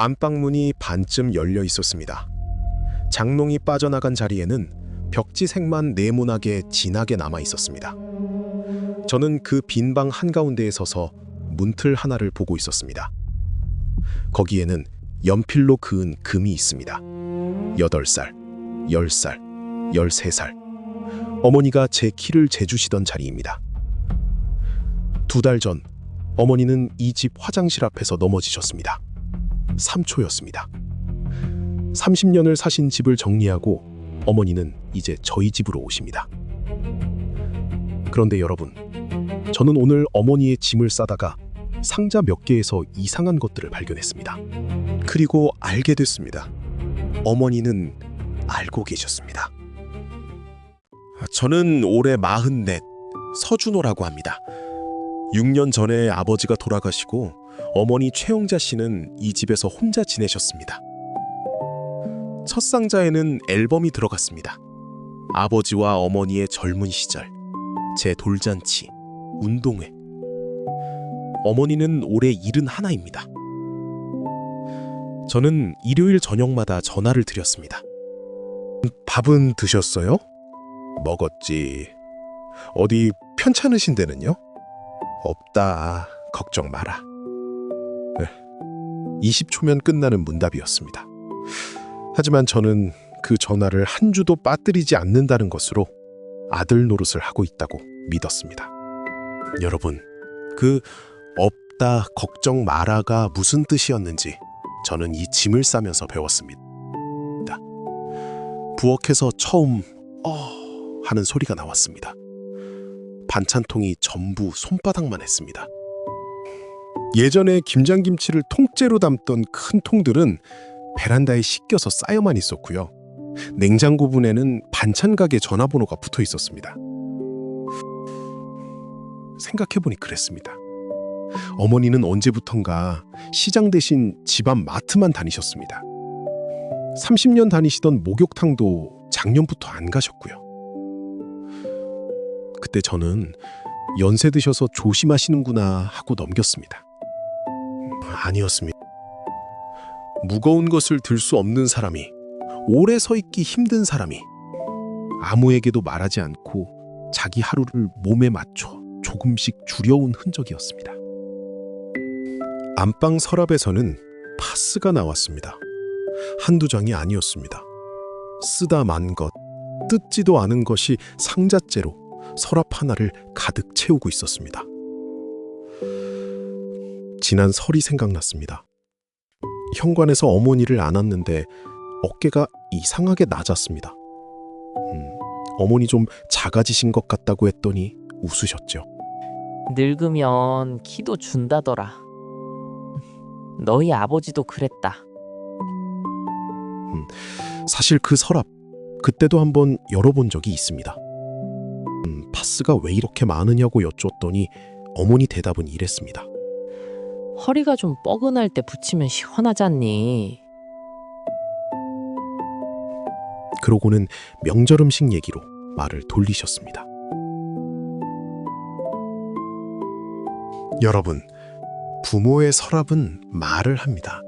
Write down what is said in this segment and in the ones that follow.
안방문이 반쯤 열려 있었습니다. 장롱이 빠져나간 자리에는 벽지색만 네모나게 진하게 남아 있었습니다. 저는 그 빈 방 한가운데에 서서 문틀 하나를 보고 있었습니다. 거기에는 연필로 그은 금이 있습니다. 8살, 10살, 13살. 어머니가 제 키를 재주시던 자리입니다. 2달 전 어머니는 이 집 화장실 앞에서 넘어지셨습니다. 삼초였습니다. 30년을 사신 집을 정리하고 어머니는 이제 저희 집으로 오십니다. 그런데 여러분, 저는 오늘 어머니의 짐을 싸다가 상자 몇 개에서 이상한 것들을 발견했습니다. 그리고 알게 됐습니다. 어머니는 알고 계셨습니다. 저는 올해 44, 서준호라고 합니다. 6년 전에 아버지가 돌아가시고 어머니 최영자 씨는 이 집에서 혼자 지내셨습니다. 첫 상자에는 앨범이 들어갔습니다. 아버지와 어머니의 젊은 시절, 제 돌잔치, 운동회. 어머니는 올해 71입니다. 저는 일요일 저녁마다 전화를 드렸습니다. 밥은 드셨어요? 먹었지. 어디 편찮으신 데는요? 없다. 걱정 마라. 20초면 끝나는 문답이었습니다. 하지만 저는 그 전화를 한 주도 빠뜨리지 않는다는 것으로 아들 노릇을 하고 있다고 믿었습니다. 여러분, 그 없다, 걱정 마라가 무슨 뜻이었는지 저는 이 짐을 싸면서 배웠습니다. 부엌에서 처음 하는 소리가 나왔습니다. 반찬통이 전부 손바닥만 했습니다. 예전에 김장김치를 통째로 담던 큰 통들은 베란다에 씻겨서 쌓여만 있었고요. 냉장고 분에는 반찬 가게 전화번호가 붙어 있었습니다. 생각해보니 그랬습니다. 어머니는 언제부턴가 시장 대신 집안 마트만 다니셨습니다. 30년 다니시던 목욕탕도 작년부터 안 가셨고요. 그때 저는 연세 드셔서 조심하시는구나 하고 넘겼습니다. 아니었습니다. 무거운 것을 들 수 없는 사람이, 오래 서 있기 힘든 사람이 아무에게도 말하지 않고 자기 하루를 몸에 맞춰 조금씩 줄여온 흔적이었습니다. 안방 서랍에서는 파스가 나왔습니다. 한두 장이 아니었습니다. 쓰다 만 것, 뜯지도 않은 것이 상자째로 서랍 하나를 가득 채우고 있었습니다. 지난 설이 생각났습니다. 현관에서 어머니를 안았는데 어깨가 이상하게 낮았습니다. 어머니 좀 작아지신 것 같다고 했더니 웃으셨죠. 늙으면 키도 준다더라. 너희 아버지도 그랬다. 사실 그 서랍, 그때도 한번 열어본 적이 있습니다. 파스가 왜 이렇게 많으냐고 여쭈었더니 어머니 대답은 이랬습니다. 허리가 좀 뻐근할 때 붙이면 시원하잖니. 그러고는 명절 음식 얘기로 말을 돌리셨습니다. 여러분, 부모의 서랍은 말을 합니다.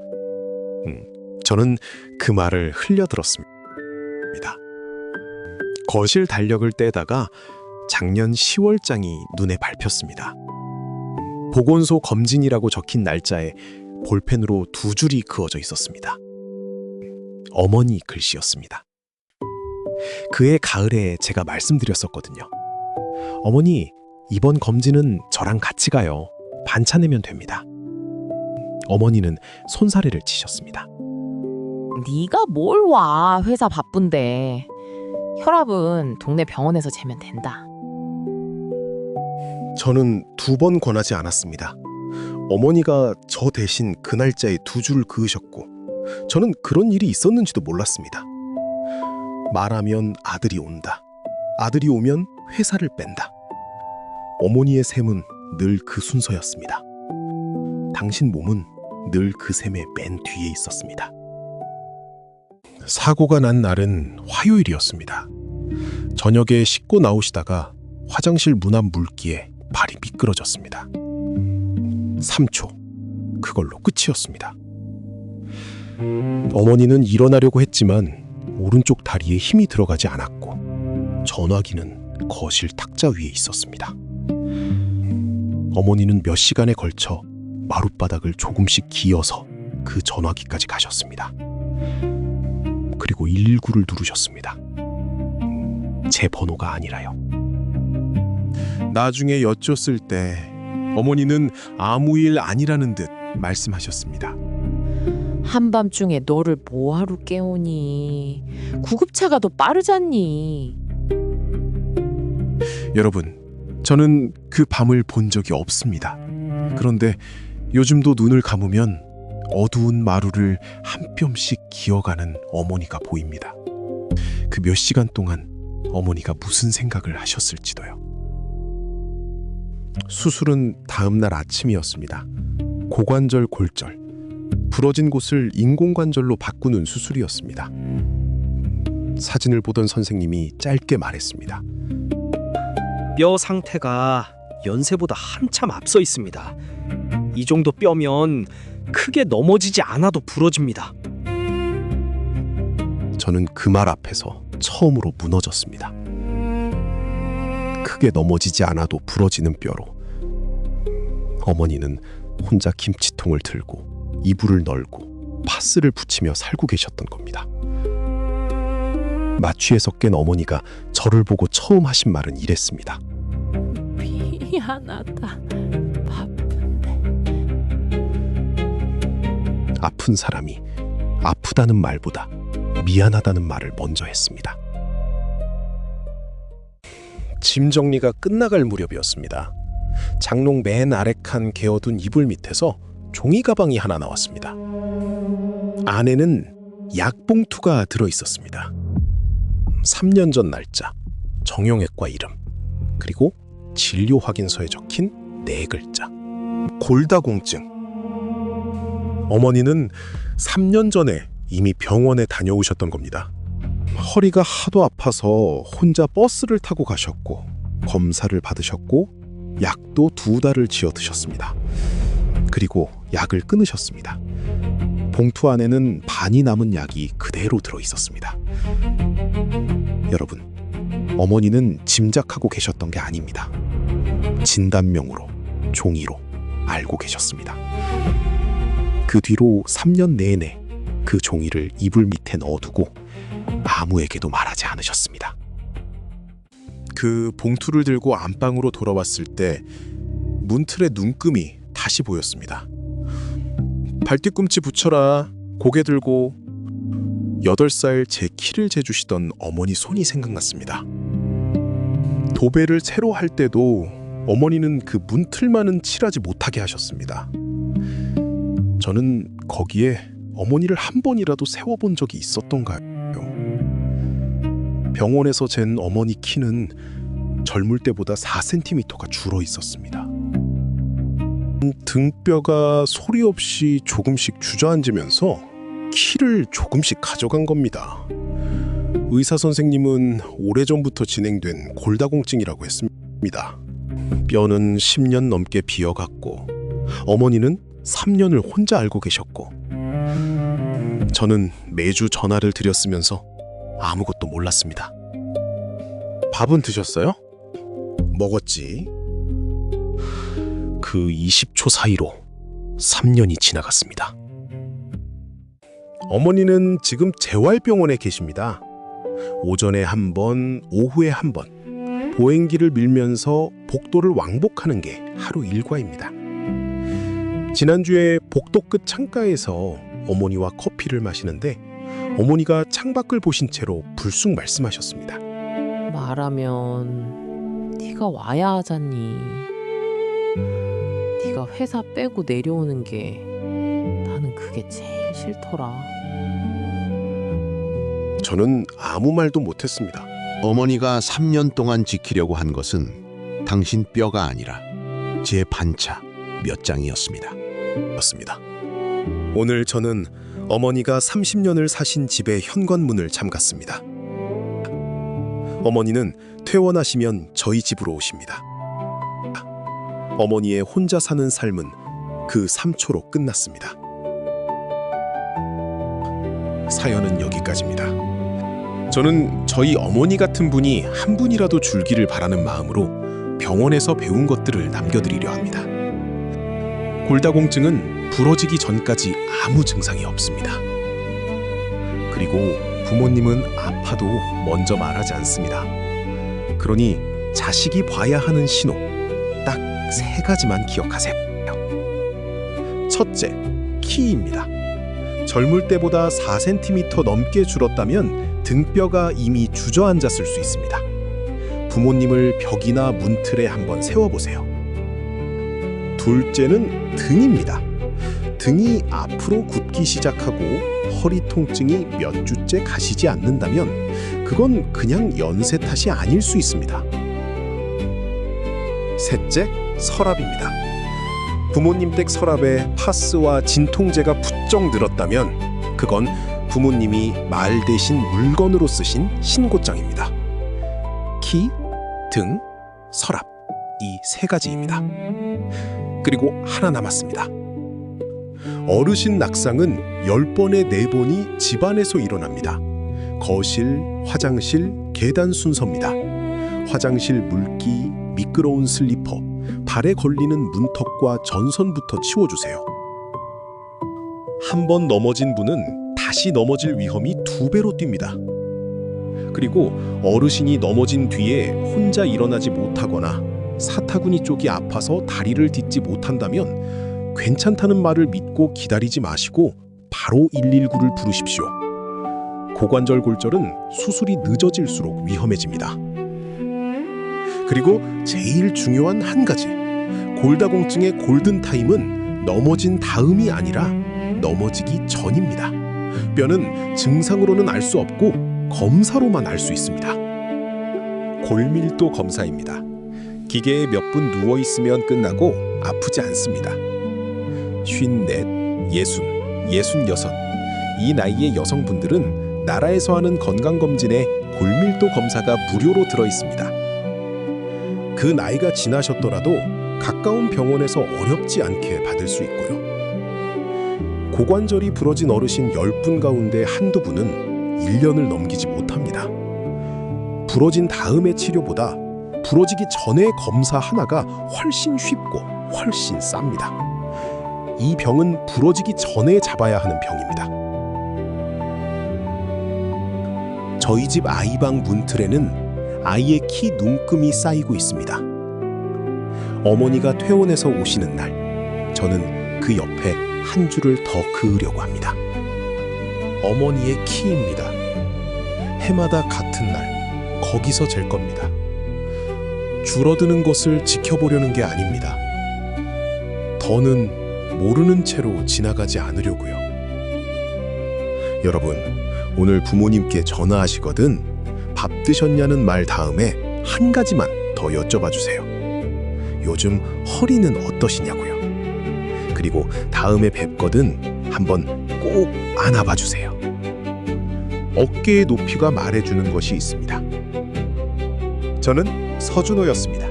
저는 그 말을 흘려들었습니다. 거실 달력을 떼다가 작년 10월장이 눈에 밟혔습니다. 보건소 검진이라고 적힌 날짜에 볼펜으로 2줄이 그어져 있었습니다. 어머니 글씨였습니다. 그해 가을에 제가 말씀드렸었거든요. 어머니, 이번 검진은 저랑 같이 가요. 반차 내면 됩니다. 어머니는 손사래를 치셨습니다. 네가 뭘 와, 회사 바쁜데. 혈압은 동네 병원에서 재면 된다. 저는 2번 권하지 않았습니다. 어머니가 저 대신 그 날짜에 2줄을 그으셨고 저는 그런 일이 있었는지도 몰랐습니다. 말하면 아들이 온다. 아들이 오면 회사를 뺀다. 어머니의 셈은 늘 그 순서였습니다. 당신 몸은 늘 그 셈의 맨 뒤에 있었습니다. 사고가 난 날은 화요일이었습니다. 저녁에 씻고 나오시다가 화장실 문 앞 물기에 발이 미끄러졌습니다. 3초, 그걸로 끝이었습니다. 어머니는 일어나려고 했지만 오른쪽 다리에 힘이 들어가지 않았고 전화기는 거실 탁자 위에 있었습니다. 어머니는 몇 시간에 걸쳐 마룻바닥을 조금씩 기어서 그 전화기까지 가셨습니다. 그리고 119를 누르셨습니다. 제 번호가 아니라요. 나중에 여쭸을 때 어머니는 아무 일 아니라는 듯 말씀하셨습니다. 한밤중에 너를 뭐하러 깨우니? 구급차가 더 빠르잖니. 여러분, 저는 그 밤을 본 적이 없습니다. 그런데 요즘도 눈을 감으면 어두운 마루를 한 뼘씩 기어가는 어머니가 보입니다. 그 몇 시간 동안 어머니가 무슨 생각을 하셨을지도요. 수술은 다음 날 아침이었습니다. 고관절 골절, 부러진 곳을 인공관절로 바꾸는 수술이었습니다. 사진을 보던 선생님이 짧게 말했습니다. 뼈 상태가 연세보다 한참 앞서 있습니다. 이 정도 뼈면 크게 넘어지지 않아도 부러집니다. 저는 그 말 앞에서 처음으로 무너졌습니다. 크게 넘어지지 않아도 부러지는 뼈로 어머니는 혼자 김치통을 들고 이불을 널고 파스를 붙이며 살고 계셨던 겁니다. 마취에서 깬 어머니가 저를 보고 처음 하신 말은 이랬습니다. 미안하다. 바쁜데. 아픈 사람이 아프다는 말보다 미안하다는 말을 먼저 했습니다. 짐 정리가 끝나갈 무렵이었습니다. 장롱 맨 아래 칸 개어둔 이불 밑에서 종이 가방이 하나 나왔습니다. 안에는 약봉투가 들어있었습니다. 3년 전 날짜, 정형외과 이름, 그리고 진료 확인서에 적힌 4글자. 골다공증. 어머니는 3년 전에 이미 병원에 다녀오셨던 겁니다. 허리가 하도 아파서 혼자 버스를 타고 가셨고 검사를 받으셨고 약도 2달을 지어 드셨습니다. 그리고 약을 끊으셨습니다. 봉투 안에는 반이 남은 약이 그대로 들어 있었습니다. 여러분, 어머니는 짐작하고 계셨던 게 아닙니다. 진단명으로, 종이로 알고 계셨습니다. 그 뒤로 3년 내내 그 종이를 이불 밑에 넣어두고 아무에게도 말하지 않으셨습니다. 그 봉투를 들고 안방으로 돌아왔을 때 문틀의 눈금이 다시 보였습니다. 발뒤꿈치 붙여라, 고개 들고. 8살 제 키를 재주시던 어머니 손이 생각났습니다. 도배를 새로 할 때도 어머니는 그 문틀만은 칠하지 못하게 하셨습니다. 저는 거기에 어머니를 한 번이라도 세워본 적이 있었던가요? 병원에서 잰 어머니 키는 젊을 때보다 4cm가 줄어 있었습니다. 등뼈가 소리 없이 조금씩 주저앉으면서 키를 조금씩 가져간 겁니다. 의사 선생님은 오래전부터 진행된 골다공증이라고 했습니다. 뼈는 10년 넘게 비어갔고 어머니는 3년을 혼자 알고 계셨고 저는 매주 전화를 드렸으면서 아무것도 몰랐습니다. 밥은 드셨어요? 먹었지. 그 20초 사이로 3년이 지나갔습니다. 어머니는 지금 재활병원에 계십니다. 오전에 한 번, 오후에 한 번 보행기를 밀면서 복도를 왕복하는 게 하루 일과입니다. 지난주에 복도 끝 창가에서 어머니와 커피를 마시는데 어머니가 창밖을 보신 채로 불쑥 말씀하셨습니다. 말하면 네가 와야 하잖니. 네가 회사 빼고 내려오는 게 나는 그게 제일 싫더라. 저는 아무 말도 못했습니다. 어머니가 3년 동안 지키려고 한 것은 당신 뼈가 아니라 제 반차 몇 장이었습니다. 오늘 저는 어머니가 30년을 사신 집의 현관문을 잠갔습니다. 어머니는 퇴원하시면 저희 집으로 오십니다. 어머니의 혼자 사는 삶은 그 3초로 끝났습니다. 사연은 여기까지입니다. 저는 저희 어머니 같은 분이 한 분이라도 줄기를 바라는 마음으로 병원에서 배운 것들을 남겨드리려 합니다. 골다공증은 부러지기 전까지 아무 증상이 없습니다. 그리고 부모님은 아파도 먼저 말하지 않습니다. 그러니 자식이 봐야 하는 신호 딱 3가지만 기억하세요. 첫째, 키입니다. 젊을 때보다 4cm 넘게 줄었다면 등뼈가 이미 주저앉았을 수 있습니다. 부모님을 벽이나 문틀에 한번 세워보세요. 둘째는 등입니다. 등이 앞으로 굽기 시작하고 허리 통증이 몇 주째 가시지 않는다면 그건 그냥 연세 탓이 아닐 수 있습니다. 셋째, 서랍입니다. 부모님 댁 서랍에 파스와 진통제가 부쩍 늘었다면 그건 부모님이 말 대신 물건으로 쓰신 신고장입니다. 키, 등, 서랍 이 3가지입니다. 그리고 하나 남았습니다. 어르신 낙상은 10번에 4번이 집안에서 일어납니다. 거실, 화장실, 계단 순서입니다. 화장실 물기, 미끄러운 슬리퍼, 발에 걸리는 문턱과 전선부터 치워주세요. 한 번 넘어진 분은 다시 넘어질 위험이 2배로 뜁니다. 그리고 어르신이 넘어진 뒤에 혼자 일어나지 못하거나 사타구니 쪽이 아파서 다리를 딛지 못한다면 괜찮다는 말을 믿고 기다리지 마시고 바로 119를 부르십시오. 고관절 골절은 수술이 늦어질수록 위험해집니다. 그리고 제일 중요한 한 가지, 골다공증의 골든타임은 넘어진 다음이 아니라 넘어지기 전입니다. 뼈는 증상으로는 알 수 없고 검사로만 알 수 있습니다. 골밀도 검사입니다. 기계에 몇 분 누워 있으면 끝나고 아프지 않습니다. 54, 60, 66 이 나이의 여성분들은 나라에서 하는 건강검진에 골밀도 검사가 무료로 들어 있습니다. 그 나이가 지나셨더라도 가까운 병원에서 어렵지 않게 받을 수 있고요. 고관절이 부러진 어르신 10분 가운데 한두 분은 1년을 넘기지 못합니다. 부러진 다음의 치료보다 부러지기 전의 검사 하나가 훨씬 쉽고 훨씬 쌉니다. 이 병은 부러지기 전에 잡아야 하는 병입니다. 저희 집 아이방 문틀에는 아이의 키 눈금이 쌓이고 있습니다. 어머니가 퇴원해서 오시는 날, 저는 그 옆에 한 줄을 더 그으려고 합니다. 어머니의 키입니다. 해마다 같은 날, 거기서 잴 겁니다. 줄어드는 것을 지켜보려는 게 아닙니다. 더는 모르는 채로 지나가지 않으려고요. 여러분, 오늘 부모님께 전화하시거든 밥 드셨냐는 말 다음에 한 가지만 더 여쭤봐 주세요. 요즘 허리는 어떠시냐고요. 그리고 다음에 뵙거든 한번 꼭 안아봐 주세요. 어깨의 높이가 말해주는 것이 있습니다. 저는 서준호였습니다.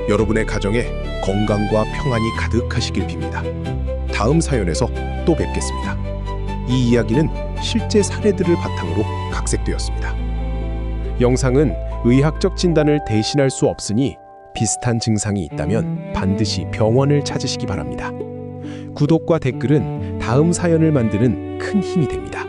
여러분의 가정에 건강과 평안이 가득하시길 빕니다. 다음 사연에서 또 뵙겠습니다. 이 이야기는 실제 사례들을 바탕으로 각색되었습니다. 영상은 의학적 진단을 대신할 수 없으니 비슷한 증상이 있다면 반드시 병원을 찾으시기 바랍니다. 구독과 댓글은 다음 사연을 만드는 큰 힘이 됩니다.